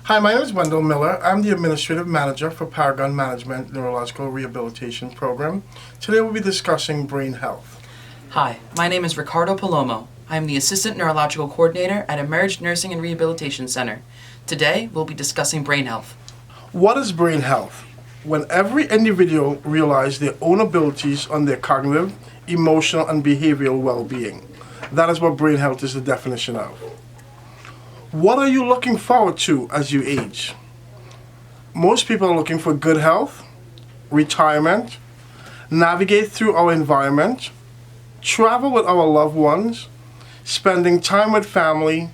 Hi, my name is Wendell Miller. I'm the Administrative Manager for Paragon Management Neurological Rehabilitation Program. Today we'll be discussing brain health. Hi, my name is Ricardo Palomo. I am the Assistant Neurological Coordinator at Emerge Nursing and Rehabilitation Center. Today we'll be discussing brain health. What is brain health? When every individual realizes their own abilities on their cognitive, emotional, and behavioral well-being. That is what brain health is the definition of. What are you looking forward to as you age? Most people are looking for good health, retirement, navigate through our environment, travel with our loved ones, spending time with family,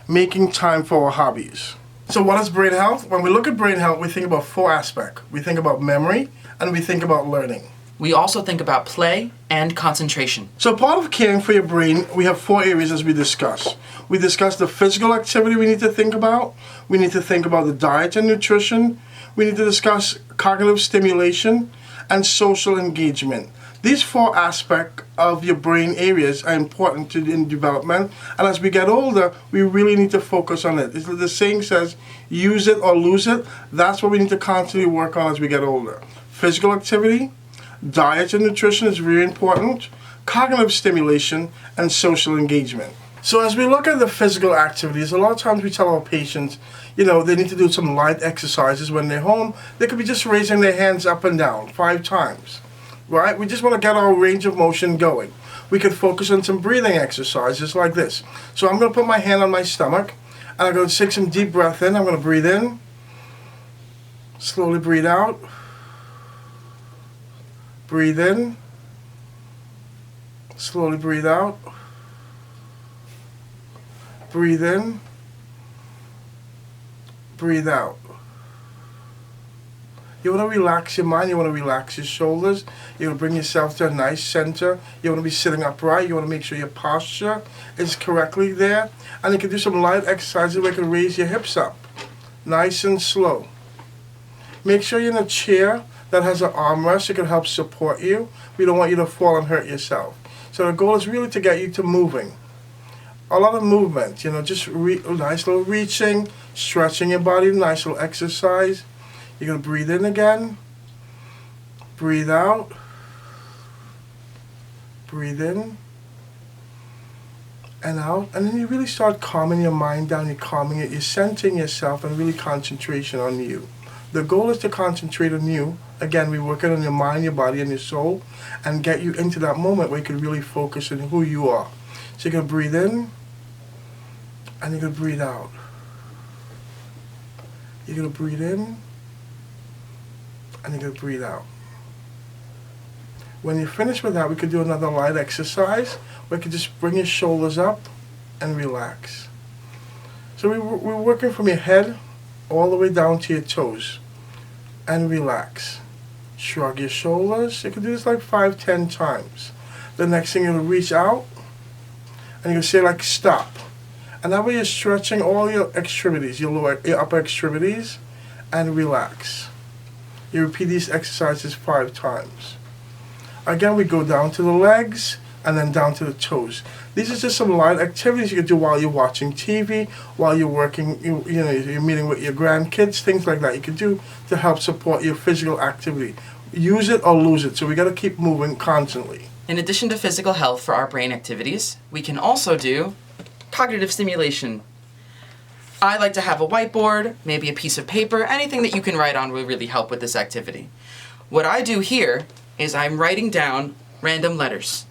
making time for our hobbies. So what is brain health? When we look at brain health, we think about four aspects. We think about memory and we think about learning. We also think about play and concentration. So part of caring for your brain, we have four areas as we discuss. We discuss the physical activity we need to think about. We need to think about the diet and nutrition. We need to discuss cognitive stimulation and social engagement. These four aspects of your brain areas are important in development, and as we get older, we really need to focus on it. The saying says, use it or lose it. That's what we need to constantly work on as we get older. Physical activity, diet and nutrition is really important, cognitive stimulation, and social engagement. So as we look at the physical activities, a lot of times we tell our patients, they need to do some light exercises when they're home. They could be just raising their hands up and down 5 times, right? We just want to get our range of motion going. We could focus on some breathing exercises like this. So I'm going to put my hand on my stomach, and I'm going to take some deep breath in. I'm going to breathe in, slowly breathe out. Breathe in, slowly breathe out, breathe in, breathe out. You want to relax your mind, you want to relax your shoulders, you want to bring yourself to a nice center, you want to be sitting upright, you want to make sure your posture is correctly there, and you can do some light exercises where you can raise your hips up, nice and slow. Make sure you're in a chair that has an armrest. It can help support you. We don't want you to fall and hurt yourself. So the goal is really to get you to moving. A lot of movement, just nice little reaching, stretching your body, nice little exercise. You're going to breathe in again, breathe out, breathe in and out. And then you really start calming your mind down. You're calming it, you're centering yourself and really concentration on you. The goal is to concentrate on you. Again, we work it on your mind, your body, and your soul, and get you into that moment where you can really focus on who you are. So you're going to breathe in, and you're going to breathe out. You're going to breathe in, and you're going to breathe out. When you're finished with that, we could do another light exercise, where you can just bring your shoulders up and relax. So we're working from your head all the way down to your toes, and relax. Shrug your shoulders. You can do this like 5-10 times. The next thing, you'll reach out and you'll say like stop, and that way you're stretching all your extremities, your upper extremities, and relax. You repeat these exercises 5 times. Again, we go down to the legs and then down to the toes. These are just some light activities you can do while you're watching TV, while you're working, you're meeting with your grandkids, things like that you can do to help support your physical activity. Use it or lose it, so we got to keep moving constantly. In addition to physical health for our brain activities, we can also do cognitive stimulation. I like to have a whiteboard, maybe a piece of paper, anything that you can write on will really help with this activity. What I do here is I'm writing down random letters.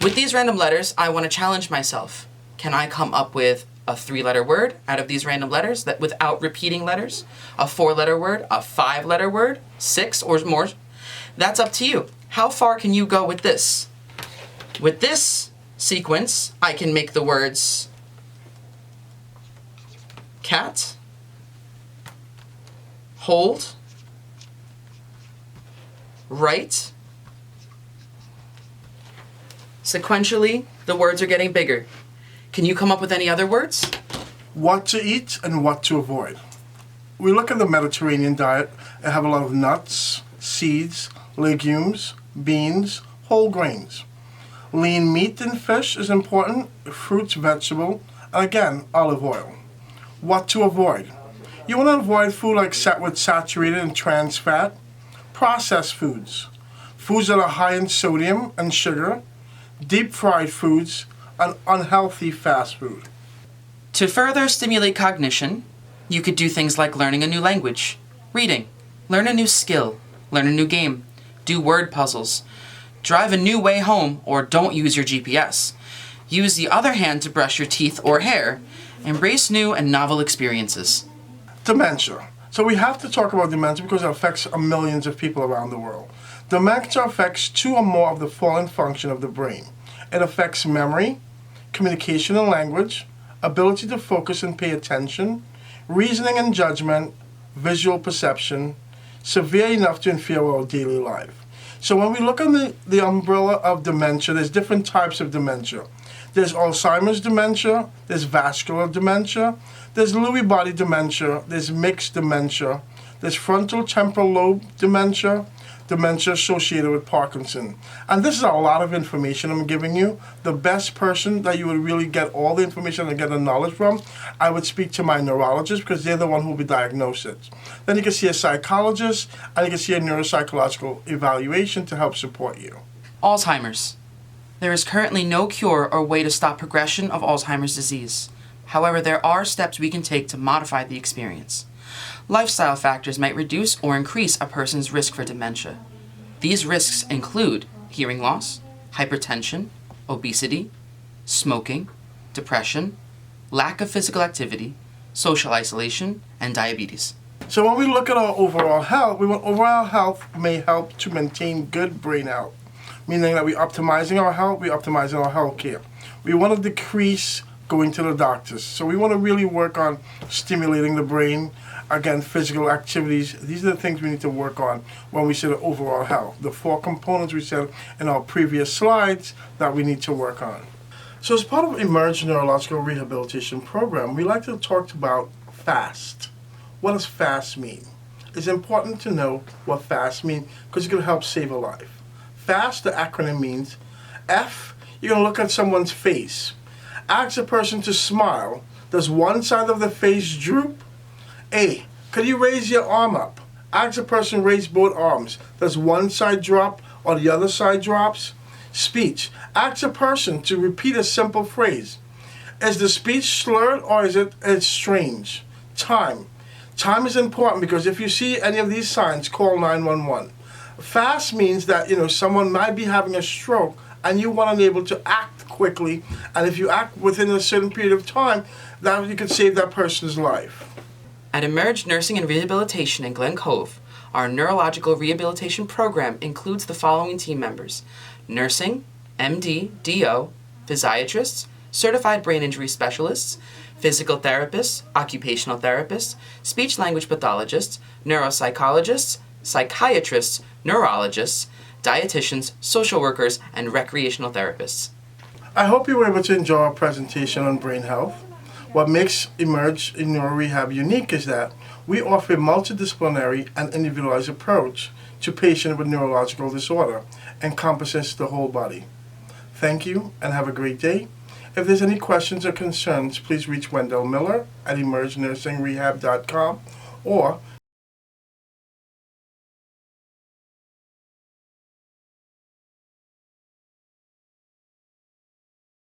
With these random letters, I want to challenge myself. Can I come up with a 3-letter word out of these random letters that without repeating letters? A 4-letter word, a 5-letter word, 6 or more? That's up to you. How far can you go with this? With this sequence, I can make the words cat, hold, right. Sequentially, the words are getting bigger. Can you come up with any other words? What to eat and what to avoid. We look at the Mediterranean diet and have a lot of nuts, seeds, legumes, beans, whole grains. Lean meat and fish is important, fruits, vegetable, and again, olive oil. What to avoid? You want to avoid food like with saturated and trans fat, processed foods, foods that are high in sodium and sugar, deep fried foods, and unhealthy fast food. To further stimulate cognition, you could do things like learning a new language, reading, learn a new skill, learn a new game, do word puzzles, drive a new way home, or don't use your GPS. Use the other hand to brush your teeth or hair. Embrace new and novel experiences. Dementia. So we have to talk about dementia because it affects millions of people around the world. Dementia affects 2 or more of the following function of the brain. It affects memory, communication and language, ability to focus and pay attention, reasoning and judgment, visual perception, severe enough to interfere with our daily life. So when we look on the umbrella of dementia, there's different types of dementia. There's Alzheimer's dementia, there's vascular dementia, there's Lewy body dementia, there's mixed dementia, there's frontal temporal lobe dementia, dementia associated with Parkinson. And this is a lot of information I'm giving you. The best person that you would really get all the information and get the knowledge from, I would speak to my neurologist because they're the one who will be diagnosing it. Then you can see a psychologist and you can see a neuropsychological evaluation to help support you. Alzheimer's. There is currently no cure or way to stop progression of Alzheimer's disease. However, there are steps we can take to modify the experience. Lifestyle factors might reduce or increase a person's risk for dementia. These risks include hearing loss, hypertension, obesity, smoking, depression, lack of physical activity, social isolation, and diabetes. So when we look at our overall health, overall health may help to maintain good brain health, meaning that we're optimizing our health, we're optimizing our health care. We want to decrease going to the doctors. So we want to really work on stimulating the brain. Again, physical activities. These are the things we need to work on when we say overall health. The 4 components we said in our previous slides that we need to work on. So as part of Emerge Neurological Rehabilitation Program, we like to talk about FAST. What does FAST mean? It's important to know what FAST means because it's going to help save a life. FAST, the acronym means F, you're going to look at someone's face. Ask a person to smile. Does one side of the face droop? A, could you raise your arm up? Ask a person to raise both arms. Does one side drop or the other side drops? Speech. Ask a person to repeat a simple phrase. Is the speech slurred or is it's strange? Time. Time is important because if you see any of these signs, call 911. Fast means that someone might be having a stroke and you want to be able to act quickly, and if you act within a certain period of time, that you could save that person's life. At Emerge Nursing and Rehabilitation in Glen Cove, our neurological rehabilitation program includes the following team members: nursing, MD, DO, physiatrists, certified brain injury specialists, physical therapists, occupational therapists, speech-language pathologists, neuropsychologists, psychiatrists, neurologists, dietitians, social workers, and recreational therapists. I hope you were able to enjoy our presentation on brain health. What makes Emerge in Neuro Rehab unique is that we offer a multidisciplinary and individualized approach to patients with neurological disorder, encompasses the whole body. Thank you and have a great day. If there's any questions or concerns, please reach Wendell Miller at emergenursingrehab.com or